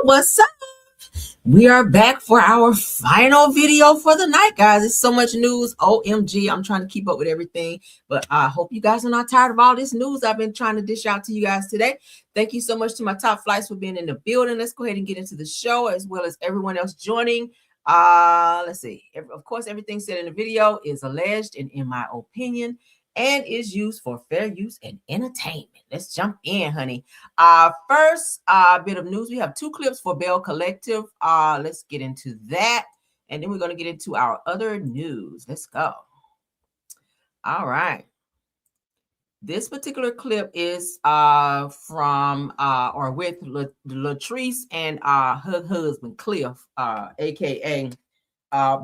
What's up? We are back for our final video for the night, guys. It's so much news. OMG, I'm trying to keep up with everything, but I hope you guys are not tired of all this news I've been trying to dish out to you guys today. Thank you so much to my top flights for being in the building. Let's go ahead and get into the show, as well as everyone else joining. Let's see. Of course, everything said in the video is alleged and in my opinion, and is used for fair use and entertainment. Let's jump in, honey. First bit of news. We have 2 clips for Belle Collective. Let's get into that. And then we're going to get into our other news. Let's go. All right. This particular clip is from or with Latrice and her husband, Cliff, a.k.a.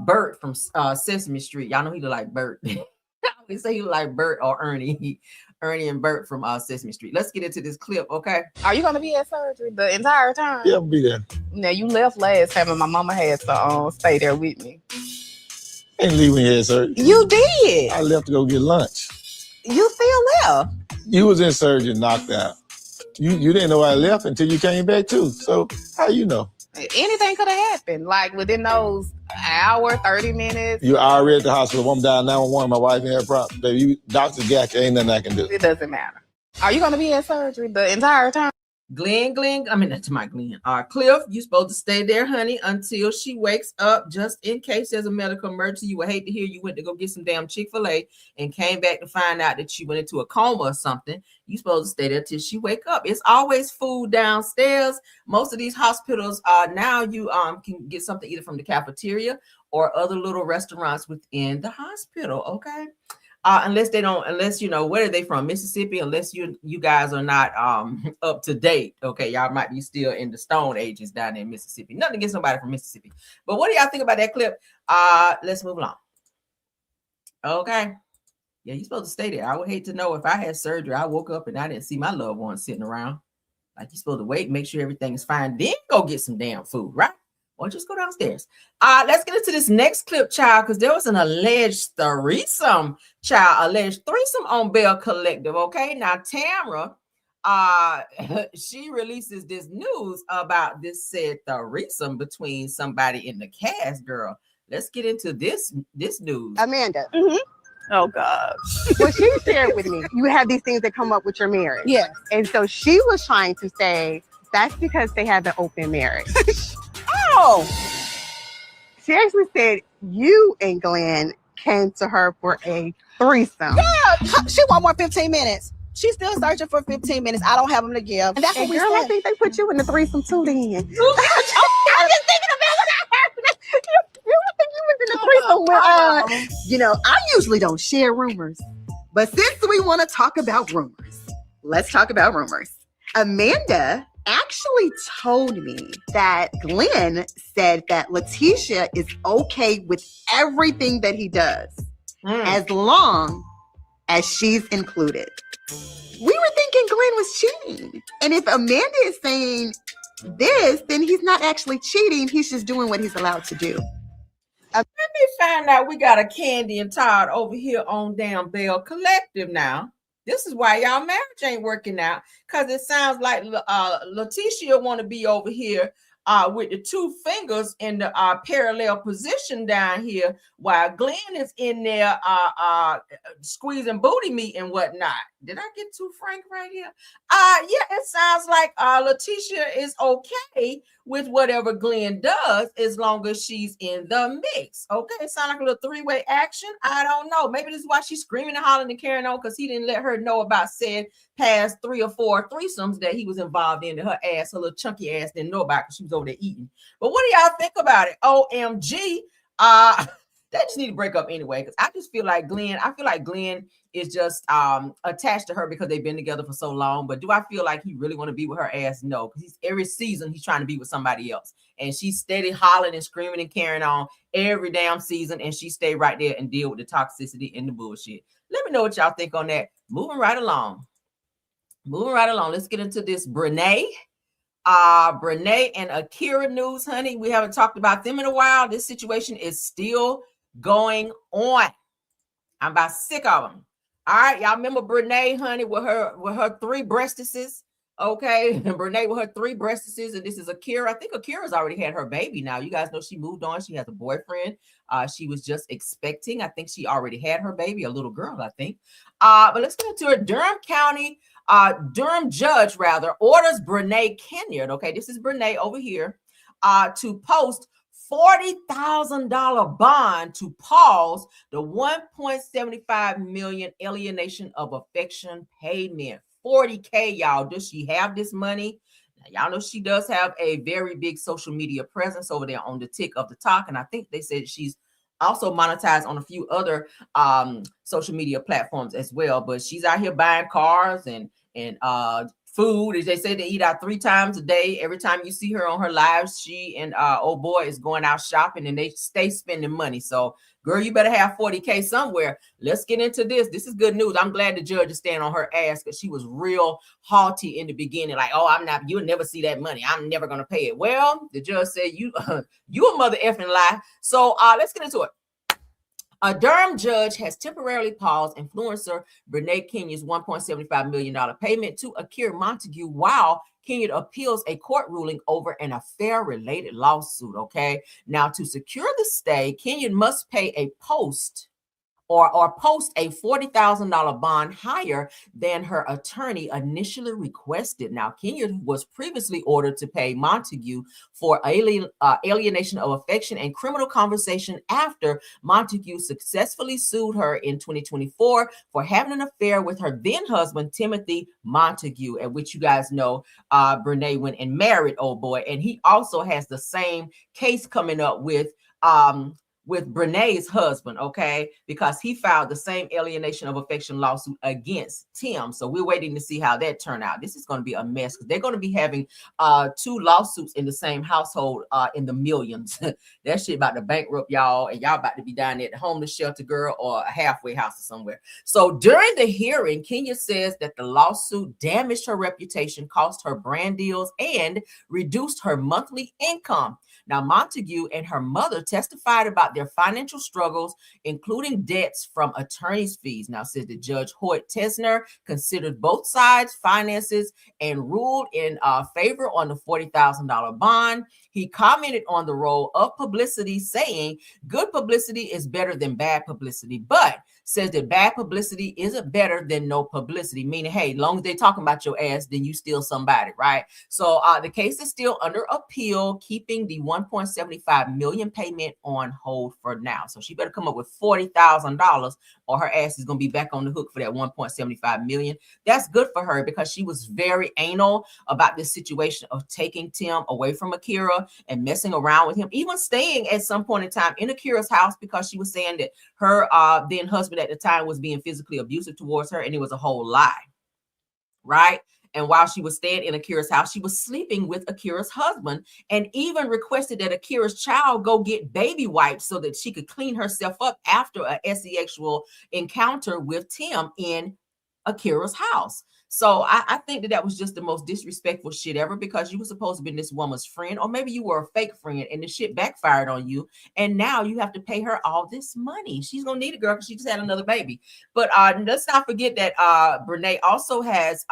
Bert from Sesame Street. Y'all know he look like Bert. We say he look like Bert or Ernie. Ernie and Bert from Sesame Street. Let's get into this clip, okay? Are you gonna be at surgery the entire time? Yeah, I'll be there. Now you left last time, and my mama had to stay there with me. Ain't leave when you had surgery. You did. I left to go get lunch. You still left. You was in surgery, knocked out. You didn't know I left until you came back too. So how you know? Anything could have happened, like within those hour, 30 minutes. You already at the hospital. I'm down 911. My wife ain't had a problem. Baby, doctor got you. Ain't nothing I can do. It doesn't matter. Are you gonna be at surgery the entire time? Glenn, I mean, that's my Glenn. Cliff, you supposed to stay there, honey, until she wakes up, just in case there's a medical emergency. You would hate to hear you went to go get some damn Chick-fil-A and came back to find out that you went into a coma or something. You supposed to stay there till she wake up. It's always food downstairs. Most of these hospitals now you can get something either from the cafeteria or other little restaurants within the hospital. Okay. Unless you know, where are they from? Mississippi, unless you guys are not up to date. Okay, y'all might be still in the Stone Ages down in Mississippi. Nothing against somebody from Mississippi. But what do y'all think about that clip? Let's move along. Okay. Yeah, you're supposed to stay there. I would hate to know if I had surgery, I woke up and I didn't see my loved one sitting around. Like, you're supposed to wait, make sure everything is fine, then go get some damn food, right? Or just go downstairs. Let's get into this next clip, child, because there was an alleged threesome, on Belle Collective. Okay, now Tamra, she releases this news about this said threesome between somebody in the cast, girl. Let's get into this news. Amanda. Mm-hmm. Oh God. Well, she shared with me, you have these things that come up with your marriage. Yes. And so she was trying to say that's because they have an open marriage. Oh. She actually said you and Glenn came to her for a threesome. Yeah, she want more 15 minutes. She's still searching for 15 minutes. I don't have them to give. And that's And what we girl, I said. think they put you in the threesome too then. I'm just thinking about what I heard. I think you was in the threesome with You know, I usually don't share rumors. But since we want to talk about rumors, let's talk about rumors. Amanda actually told me that Glenn said that Letitia is okay with everything that he does, as long as she's included. We were thinking Glenn was cheating. And if Amanda is saying this, then he's not actually cheating. He's just doing what he's allowed to do. Let me find out we got a Kandi and Todd over here on damn Belle Collective now. This is why y'all marriage ain't working out, because it sounds like Letitia want to be over here with the 2 fingers in the parallel position down here, while Glenn is in there squeezing booty meat and whatnot. Did I get too frank right here? Yeah, it sounds like Letitia is okay with whatever Glenn does as long as she's in the mix. Okay, it sounds like a little 3-way action. I don't know. Maybe this is why she's screaming and hollering and carrying on, because he didn't let her know about said past 3 or 4 threesomes that he was involved in. Her little chunky ass didn't know about because she was over there eating. But what do y'all think about it? OMG. They just need to break up anyway, because I feel like Glenn is just attached to her because they've been together for so long. But do I feel like he really want to be with her ass? No, because every season he's trying to be with somebody else, and she's steady hollering and screaming and carrying on every damn season, and she stay right there and deal with the toxicity and the bullshit. Let me know what y'all think on that. Moving right along. Let's get into this Brenay. Brenay and Akira news, honey. We haven't talked about them in a while. This situation is still going on. I'm about sick of them. All right, y'all remember Brenay, honey, with her 3 breastises. Okay, and Brenay with her 3 breastises, and this is Akira. I think Akira's already had her baby now. You guys know she moved on. She has a boyfriend. She was just expecting. I think she already had her baby, a little girl, I think. But let's get into it. Durham judge rather orders Bnee Kenya. Okay, this is Brenay over here, to post $40,000 bond to pause the $1.75 million alienation of affection payment. $40K, y'all. Does she have this money? Now, y'all know she does have a very big social media presence over there on the tick of the talk, and I think they said she's also monetized on a few other social media platforms as well. But she's out here buying cars and food. As they say, they eat out 3 times a day. Every time you see her on her lives, she and old boy is going out shopping, and they stay spending money. So, girl, you better have 40K somewhere. Let's get into this. This is good news. I'm glad the judge is standing on her ass, because she was real haughty in the beginning. Like, oh, you'll never see that money. I'm never going to pay it. Well, the judge said, you a mother effing lie. So let's get into it. A Durham judge has temporarily paused influencer Bnee Kenya's $1.75 million payment to Akira Montague while Kenya appeals a court ruling over an affair-related lawsuit. Okay, now to secure the stay, Kenya must pay a post a $40,000 bond higher than her attorney initially requested. Now, Kenya was previously ordered to pay Montague for alienation of affection and criminal conversation after Montague successfully sued her in 2024 for having an affair with her then husband, Timothy Montague, at which you guys know Brenay went and married old boy. And he also has the same case coming up with Brenay's husband, okay, because he filed the same alienation of affection lawsuit against Tim. So we're waiting to see how that turned out. This is going to be a mess, because they're going to be having 2 lawsuits in the same household in the millions. That shit about to bankrupt y'all, and y'all about to be down at the homeless shelter, girl, or a halfway house or somewhere. So during the hearing, Kenya says that the lawsuit damaged her reputation, cost her brand deals, and reduced her monthly income. Now, Montague and her mother testified about their financial struggles, including debts from attorney's fees. Now, says the Judge Hoyt Tesner considered both sides' finances and ruled in favor on the $40,000 bond. He commented on the role of publicity, saying good publicity is better than bad publicity, but says that bad publicity isn't better than no publicity, meaning, hey, as long as they're talking about your ass, then you still somebody, right? So the case is still under appeal, keeping the $1.75 million payment on hold for now. So she better come up with $40,000 or her ass is going to be back on the hook for that $1.75 million. That's good for her, because she was very anal about this situation of taking Tim away from Akira and messing around with him, even staying at some point in time in Akira's house, because she was saying that her then husband at the time was being physically abusive towards her, and it was a whole lie, right? And while she was staying in Akira's house, she was sleeping with Akira's husband, and even requested that Akira's child go get baby wipes so that she could clean herself up after a sexual encounter with Tim in Akira's house. So I think that was just the most disrespectful shit ever, because you were supposed to be this woman's friend, or maybe you were a fake friend and the shit backfired on you, and now you have to pay her all this money. She's gonna need a girl, because she just had another baby. But let's not forget that Brenay also has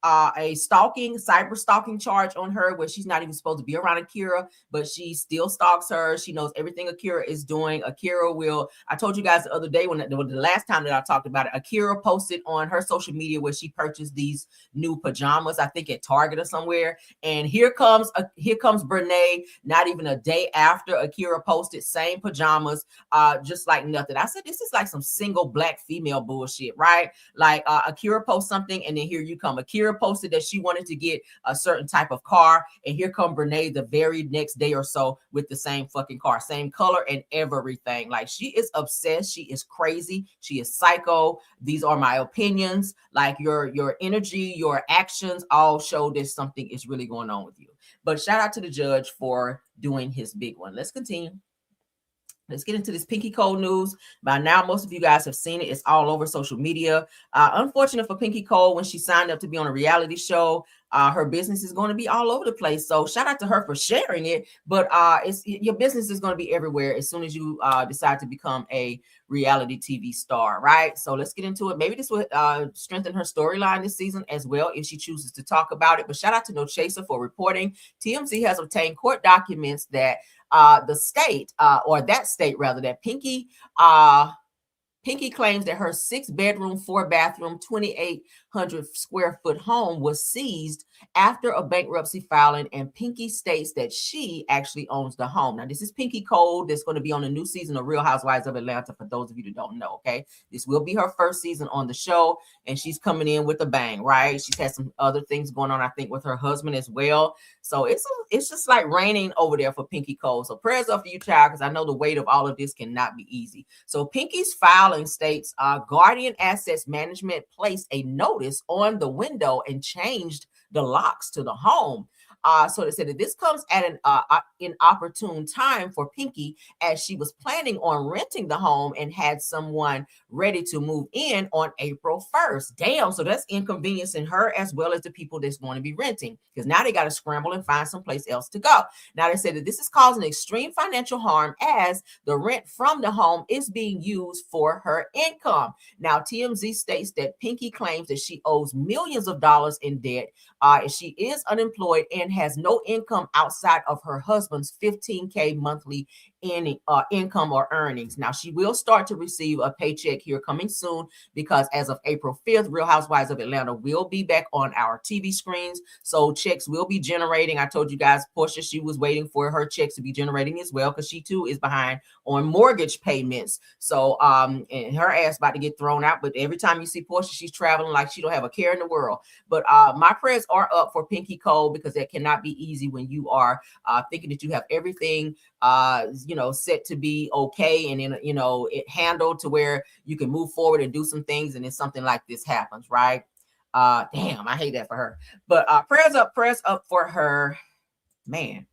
a cyber stalking charge on her, where she's not even supposed to be around Akira, but she still stalks her. She knows everything Akira is doing. Akira will, I told you guys the other day, when the last time that I talked about it, Akira posted on her social media where she purchased these new pajamas, I think at Target or somewhere. And here comes Brenay, not even a day after Akira posted, same pajamas, just like nothing. I said, this is like some single black female bullshit, right? Like Akira posts something, and then here you come. Akira posted that she wanted to get a certain type of car, and here come Brenay the very next day or so with the same fucking car, same color and everything. Like, she is obsessed. She is crazy. She is psycho. These are my opinions. Like, your energy, your actions all show that something is really going on with you. But shout out to the judge for doing his big one. Let's continue. Let's get into this Pinky Cole news. By now, most of you guys have seen it. It's all over social media. Unfortunate for Pinky Cole, when she signed up to be on a reality show, Her business is going to be all over the place. So shout out to her for sharing it. But your business is going to be everywhere as soon as you decide to become a reality TV star, right? So let's get into it. Maybe this will strengthen her storyline this season as well if she chooses to talk about it. But shout out to No Chaser for reporting. TMZ has obtained court documents that the state, or that state rather, that Pinky claims that her 6-bedroom, 4-bathroom, 2,800 square foot home was seized after a bankruptcy filing, and Pinky states that she actually owns the home. Now, this is Pinky Cole that's going to be on the new season of Real Housewives of Atlanta, for those of you that don't know, okay? This will be her first season on the show, and she's coming in with a bang, right? She's had some other things going on, I think, with her husband as well. So it's just like raining over there for Pinky Cole. So prayers up for you, child, because I know the weight of all of this cannot be easy. So Pinky's filing states Guardian Assets Management placed a notice on the window and changed the locks to the home. So they said that this comes at an inopportune time for Pinky, as she was planning on renting the home and had someone ready to move in on April 1st. Damn, so that's inconveniencing her as well as the people that's going to be renting, because now they got to scramble and find someplace else to go. Now they said that this is causing extreme financial harm as the rent from the home is being used for her income. Now TMZ states that Pinky claims that she owes millions of dollars in debt. She is unemployed and has no income outside of her husband's $15K monthly income or earnings. Now, she will start to receive a paycheck here coming soon, because as of April 5th, Real Housewives of Atlanta will be back on our TV screens. So checks will be generating. I told you guys, Portia, she was waiting for her checks to be generating as well, because she too is behind on mortgage payments. So and her ass about to get thrown out. But every time you see Portia, she's traveling like she don't have a care in the world. But my prayers are up for Pinky Cole, because that cannot be easy when you are thinking that you have everything set to be okay, and then it handled to where you can move forward and do some things, and then something like this happens, right? Damn, I hate that for her. But prayers up for her. Man,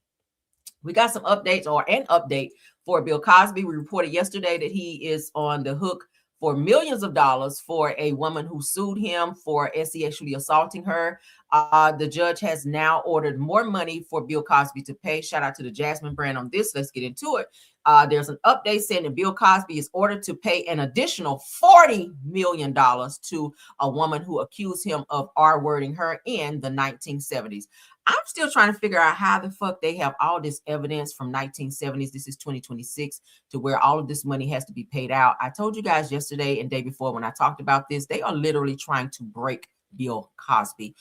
we got some updates, or an update for Bill Cosby. We reported yesterday that he is on the hook for millions of dollars for a woman who sued him for sexually assaulting her. The judge has now ordered more money for Bill Cosby to pay. Shout out to the Jasmine brand on this. Let's get into it. There's an update saying that Bill Cosby is ordered to pay an additional $40 million to a woman who accused him of R-wording her in the 1970s. I'm still trying to figure out how the fuck they have all this evidence from 1970s. This is 2026 to where all of this money has to be paid out. I told you guys yesterday and day before when I talked about this, they are literally trying to break Bill Cosby.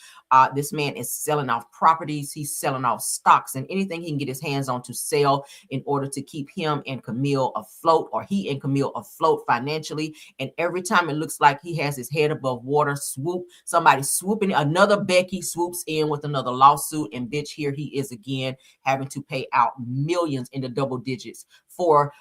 This man is selling off properties. He's selling off stocks and anything he can get his hands on to sell in order to keep him and Camille afloat, or he and Camille afloat financially. And every time it looks like he has his head above water, somebody swooping, another Becky swoops in with another lawsuit, and bitch, here he is again having to pay out millions in the double digits for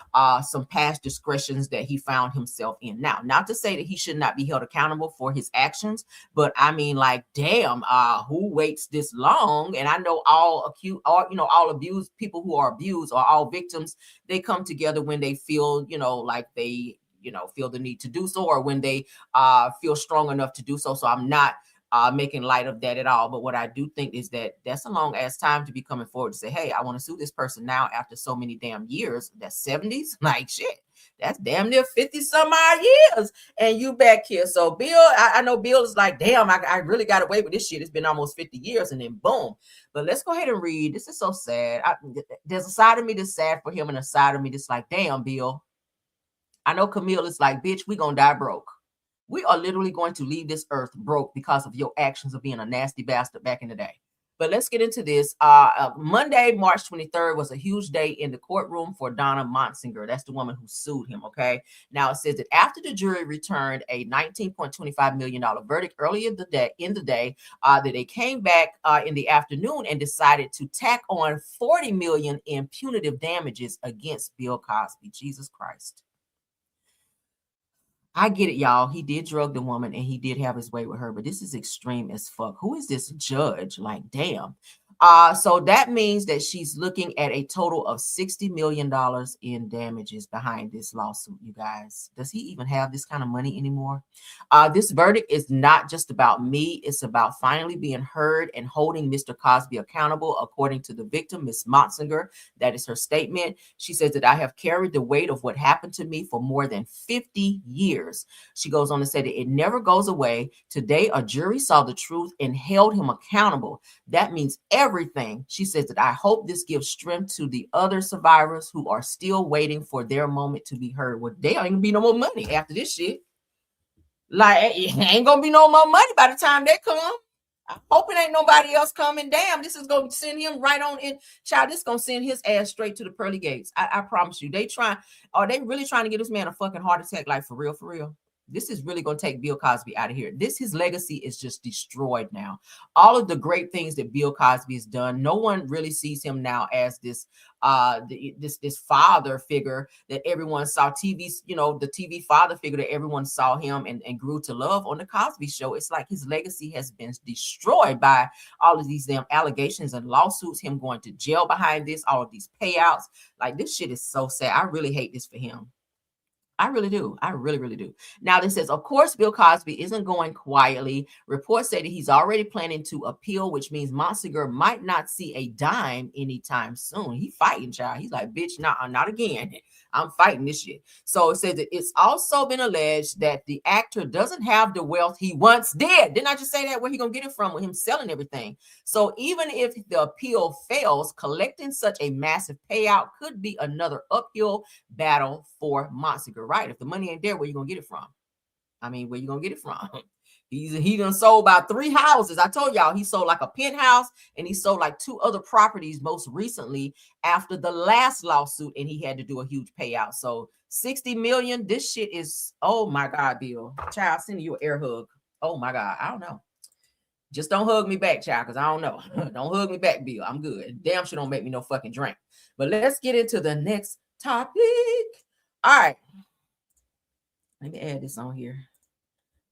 some past discretions that he found himself in. Now, not to say that he should not be held accountable for his actions, but I mean, like, damn, who waits this long? And I know all abused people who are abused, or all victims, they come together when they feel, like they, feel the need to do so, or when they feel strong enough to do so. So I'm not making light of that at all. But what I do think is that that's a long ass time to be coming forward to say, hey, I want to sue this person now after so many damn years. That's 70s. Like, shit, that's damn near 50 some odd years. And you back here. So Bill, I know Bill is like, damn, I really got away with this shit. It's been almost 50 years, and then boom. But let's go ahead and read. This is so sad. There's a side of me that's sad for him, and a side of me that's like, damn, Bill. I know Camille is like, bitch, we gonna die broke. We are literally going to leave this earth broke because of your actions of being a nasty bastard back in the day. But let's get into this. Monday, March 23rd was a huge day in the courtroom for Donna Monsinger. That's the woman who sued him, okay? Now, it says that after the jury returned a $19.25 million verdict earlier in the day, that they came back in the afternoon and decided to tack on $40 million in punitive damages against Bill Cosby. Jesus Christ. I get it, y'all. He did drug the woman and he did have his way with her, but this is extreme as fuck. Who is this judge? Like, damn. So that means that she's looking at a total of $60 million in damages behind this lawsuit, you guys. Does he even have this kind of money anymore? This verdict is not just about me. It's about finally being heard and holding Mr. Cosby accountable, according to the victim, Ms. Motsinger. That is her statement. She says that I have carried the weight of what happened to me for more than 50 years. She goes on to say that it never goes away. Today, a jury saw the truth and held him accountable. That means everything. She says that I hope this gives strength to the other survivors who are still waiting for their moment to be heard. Well, there ain't gonna be no more money after this shit. Like, it ain't gonna be no more money by the time they come. I'm hoping ain't nobody else coming. Damn, this is gonna send him right on in. Child, this is gonna send his ass straight to the pearly gates. I promise you. Are they really trying to get this man a fucking heart attack? Like, for real, for real? This is really going to take Bill Cosby out of here. His legacy is just destroyed now. All of the great things that Bill Cosby has done, no one really sees him now as this father figure that everyone saw. The TV father figure that everyone saw him and grew to love on the Cosby Show. It's like his legacy has been destroyed by all of these damn allegations and lawsuits, him going to jail behind this, all of these payouts. Like, this shit is so sad. I really hate this for him. I really do. I really, really do. Now, this says, of course, Bill Cosby isn't going quietly. Reports say that he's already planning to appeal, which means Motsinger might not see a dime anytime soon. He fighting, child. He's like, bitch, nah, not again. I'm fighting this shit. So it says that it's also been alleged that the actor doesn't have the wealth he once did. Didn't I just say that? Where he gonna get it from with him selling everything? So even if the appeal fails, collecting such a massive payout could be another uphill battle for Motsinger, right? If the money ain't there, where you gonna get it from? I mean, where you gonna get it from? He done sold about 3 houses. I told y'all he sold like a penthouse and he sold like 2 other properties most recently after the last lawsuit, and he had to do a huge payout. So 60 million, this shit is, oh my God, Bill. Child, sending you an air hug. Oh my God, I don't know. Just don't hug me back, child, because I don't know. Don't hug me back, Bill. I'm good. Damn sure don't make me no fucking drink. But let's get into the next topic. All right. Let me add this on here.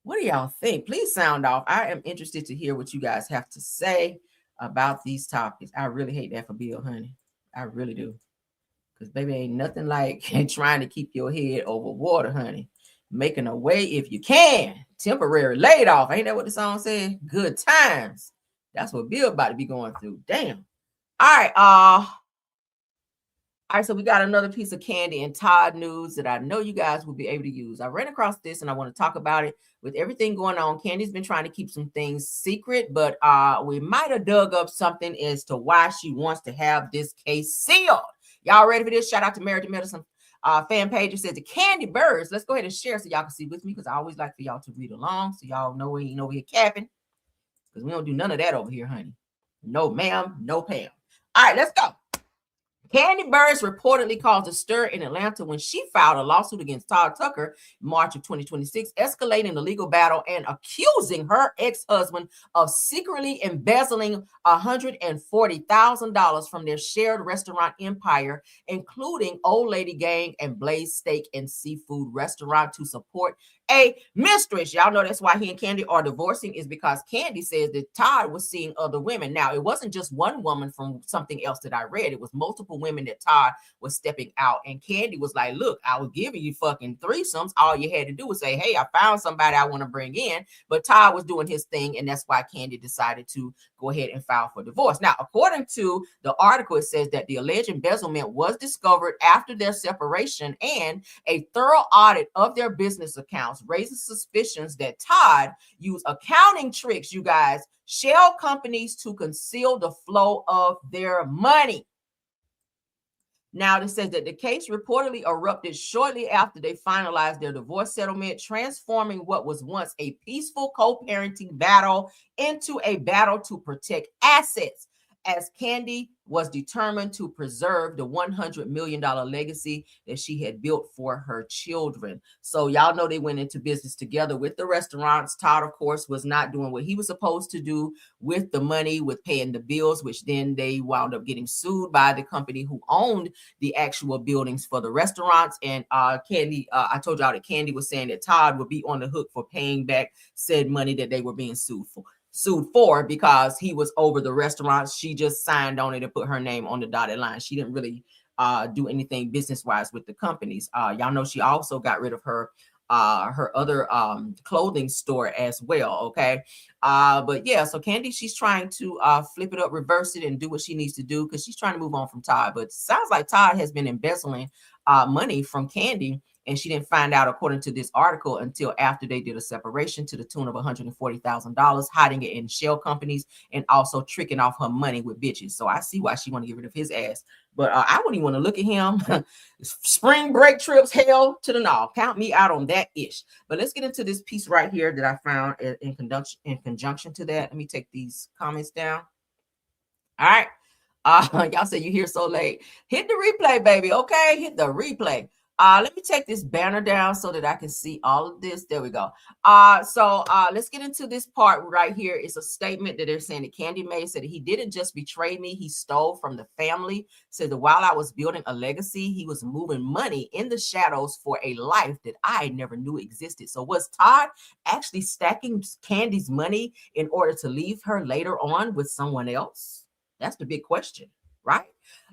What do y'all think? Please sound off. I am interested to hear what you guys have to say about these topics. I really hate that for Bill, honey. I really do. Because, baby, ain't nothing like trying to keep your head over water, honey. Making a way if you can. Temporary laid off. Ain't that what the song said? Good times. That's what Bill about to be going through. Damn. All right. All right, so we got another piece of Kandi and Todd news that I know you guys will be able to use. I ran across this and I want to talk about it. With everything going on, Kandi's been trying to keep some things secret, but we might have dug up something as to why she wants to have this case sealed. Y'all ready for this? Shout out to Married to Medicine fan page. It says the Kandi birds. Let's go ahead and share so y'all can see with me, because I always like for y'all to read along so y'all know we ain't over here capping, because we don't do none of that over here, honey. No, ma'am. No, Pam. All right, let's go. Kandi Burruss reportedly caused a stir in Atlanta when she filed a lawsuit against Todd Tucker in March of 2026, escalating the legal battle and accusing her ex-husband of secretly embezzling $140,000 from their shared restaurant empire, including Old Lady Gang and Blaze Steak and Seafood Restaurant, to support a mistress. Y'all know that's why he and Kandi are divorcing, is because Kandi says that Todd was seeing other women. Now, it wasn't just one woman from something else that I read. It was multiple women that Todd was stepping out. And Kandi was like, look, I was giving you fucking threesomes. All you had to do was say, hey, I found somebody I want to bring in. But Todd was doing his thing. And that's why Kandi decided to go ahead and file for divorce. Now, according to the article, it says that the alleged embezzlement was discovered after their separation, and a thorough audit of their business accounts raises suspicions that Todd used accounting tricks, you guys, shell companies to conceal the flow of their money. Now, it says that the case reportedly erupted shortly after they finalized their divorce settlement, transforming what was once a peaceful co-parenting battle into a battle to protect assets, as Kandi was determined to preserve the $100 million legacy that she had built for her children. So y'all know they went into business together with the restaurants. Todd, of course, was not doing what he was supposed to do with the money, with paying the bills, which then they wound up getting sued by the company who owned the actual buildings for the restaurants. And Kandi, I told y'all that Kandi was saying that Todd would be on the hook for paying back said money that they were being sued for. sued for, because he was over the restaurant. She just signed on it and put her name on the dotted line. She didn't really do anything business wise with the companies. Y'all know she also got rid of her other clothing store as well. Okay. But yeah, so Kandi, she's trying to flip it up, reverse it, and do what she needs to do, because she's trying to move on from Todd. But it sounds like Todd has been embezzling money from Kandi, and she didn't find out, according to this article, until after they did a separation to the tune of $140,000, hiding it in shell companies and also tricking off her money with bitches. So I see why she want to get rid of his ass. But I wouldn't even want to look at him. Spring break trips, hell to the no. Count me out on that ish. But let's get into this piece right here that I found in conjunction to that. Let me take these comments down. All right. Y'all say you here so late. Hit the replay, baby. Okay, hit the replay. Let me take this banner down so that I can see all of this. There we go. So let's get into this part right here. It's a statement that they're saying that Kandi made, said that he didn't just betray me, he stole from the family. Said that while I was building a legacy, he was moving money in the shadows for a life that I never knew existed. So was Todd actually stacking Kandi's money in order to leave her later on with someone else? That's the big question, right?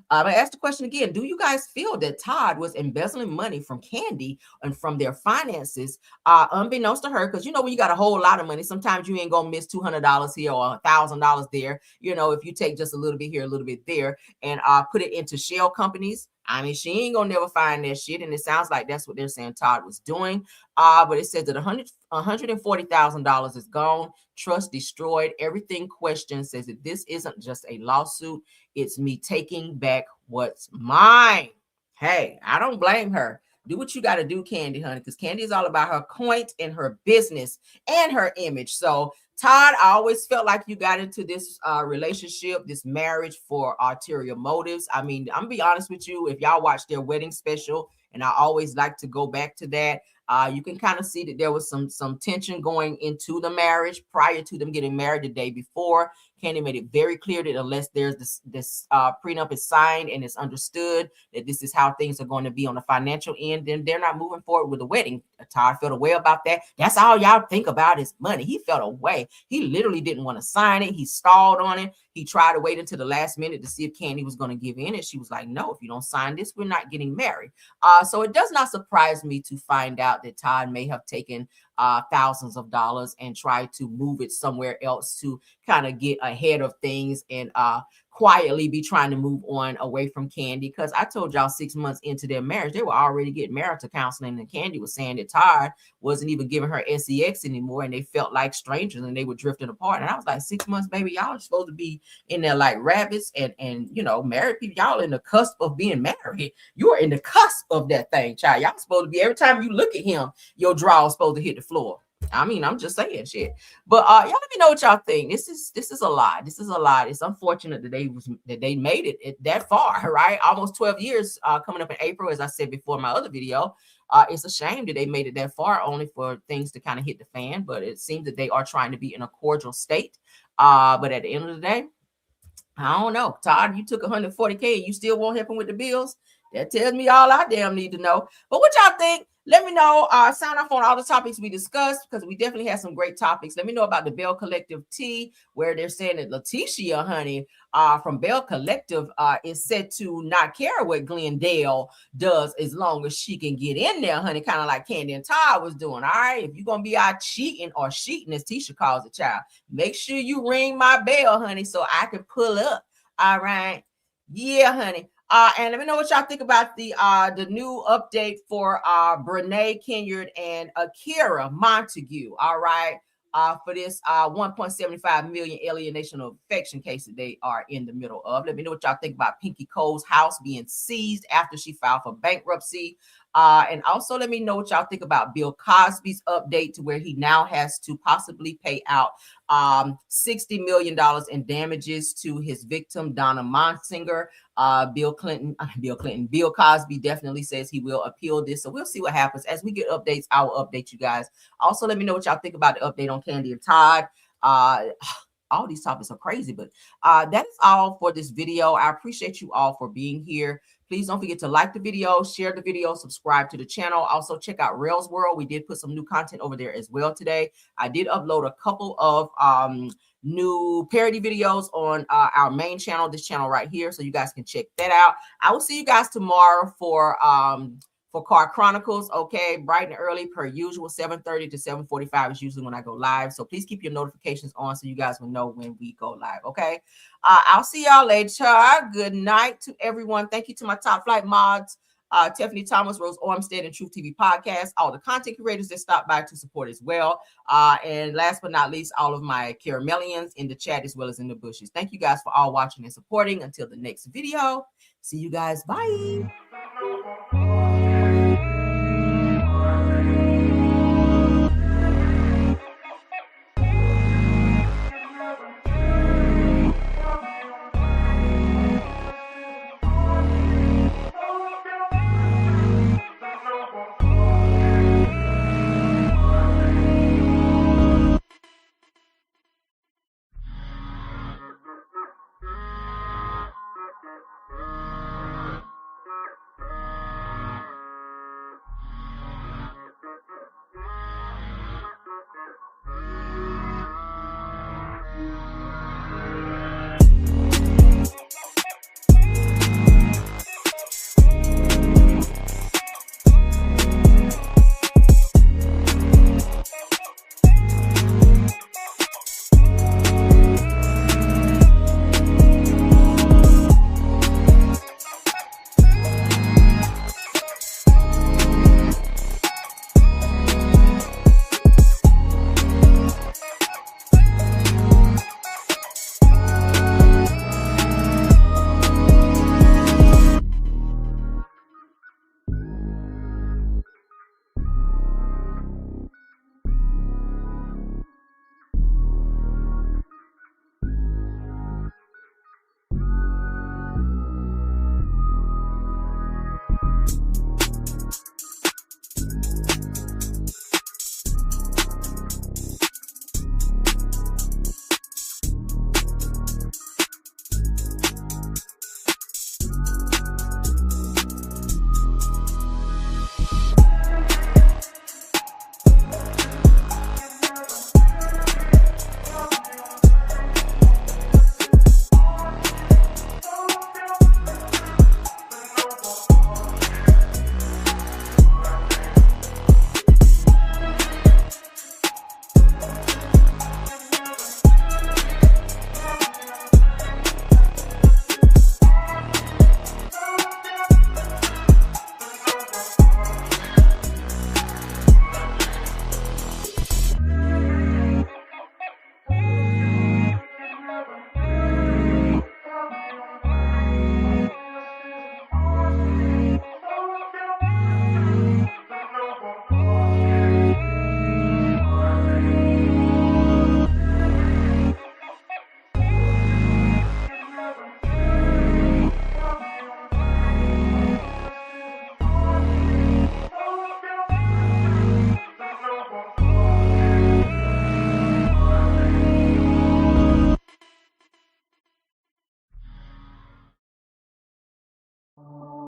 I asked the question again. Do you guys feel that Todd was embezzling money from Kandi and from their finances, unbeknownst to her? Because, you know, when you got a whole lot of money, sometimes you ain't going to miss $200 here or $1,000 there. You know, if you take just a little bit here, a little bit there, and put it into shell companies, I mean, she ain't going to never find that shit. And it sounds like that's what they're saying Todd was doing. But it says that $140,000 is gone. Trust destroyed. Everything questioned. Says that this isn't just a lawsuit. It's me taking back what's mine. Hey, I don't blame her. Do what you got to do, Kandi, honey, because Kandi is all about her coin and her business and her image. So, Todd, I always felt like you got into this relationship, this marriage for ulterior motives. I mean, I'm going to be honest with you. If y'all watch their wedding special, and I always like to go back to that, you can kind of see that there was some tension going into the marriage prior to them getting married the day before. Kandi made it very clear that unless there's this prenup is signed and it's understood that this is how things are going to be on the financial end, then they're not moving forward with the wedding. Todd felt a way about that. That's all y'all think about is money. He felt a way. He literally didn't want to sign it. He stalled on it. He tried to wait until the last minute to see if Kandi was going to give in, and she was like, no, if you don't sign this, we're not getting married. So it does not surprise me to find out that Todd may have taken thousands of dollars and tried to move it somewhere else to kind of get ahead of things and quietly be trying to move on away from Kandi. Because I told y'all 6 months into their marriage, they were already getting marital counseling, and Kandi was saying that Todd wasn't even giving her sex anymore, and they felt like strangers and they were drifting apart. And I was like, 6 months, baby, y'all are supposed to be in there like rabbits and you know, married people. Y'all in the cusp of being married. You are in the cusp of that thing, child. Y'all supposed to be, every time you look at him, your draw is supposed to hit the floor. I mean, I'm just saying shit. But y'all let me know what y'all think. This is a lot. This is a lot. It's unfortunate that they made it that far, right? Almost 12 years coming up in April, as I said before in my other video. It's a shame that they made it that far, only for things to kind of hit the fan. But it seems that they are trying to be in a cordial state. But at the end of the day, I don't know. Todd, you took $140K and you still won't help him with the bills. That tells me all I damn need to know. But what y'all think? Let me know. Sign off on all the topics we discussed, because we definitely had some great topics. Let me know about the Belle Collective tea, where they're saying that Letitia, honey, from Belle Collective is said to not care what Glendale does as long as she can get in there, honey, kind of like Kandi and Todd was doing. All right, if you're going to be out cheating or sheeting, as Tisha calls it, child, make sure you ring my bell, honey, so I can pull up. All right. Yeah, honey. And let me know what y'all think about the new update for Bnee Kenya and Akira Montague. All right. For this 1.75 million alienation of affection case that they are in the middle of. Let me know what y'all think about Pinky Cole's house being seized after she filed for bankruptcy. And also let me know what y'all think about Bill Cosby's update to where he now has to possibly pay out $60 million in damages to his victim, Donna Monsinger. Bill Cosby definitely says he will appeal this. So we'll see what happens. As we get updates, I will update you guys. Also, let me know what y'all think about the update on Kandi and Todd. all these topics are crazy, but that is all for this video. I appreciate you all for being here. Please don't forget to like the video, share the video, subscribe to the channel. Also check out Rails World. We did put some new content over there as well today. I did upload a couple of new parody videos on our main channel, this channel right here, so you guys can check that out. I will see you guys tomorrow for Car Chronicles, okay, bright and early per usual. 7:30 to 7:45 is usually when I go live, so please keep your notifications on so you guys will know when we go live, okay? I'll see y'all later. Good night to everyone. Thank you to my top flight mods, Tiffany Thomas, Rose Ormstead, and Truth TV Podcast, all the content creators that stopped by to support as well, and last but not least, all of my caramelians in the chat as well as in the bushes. Thank you guys for all watching and supporting. Until the next video, see you guys. Bye.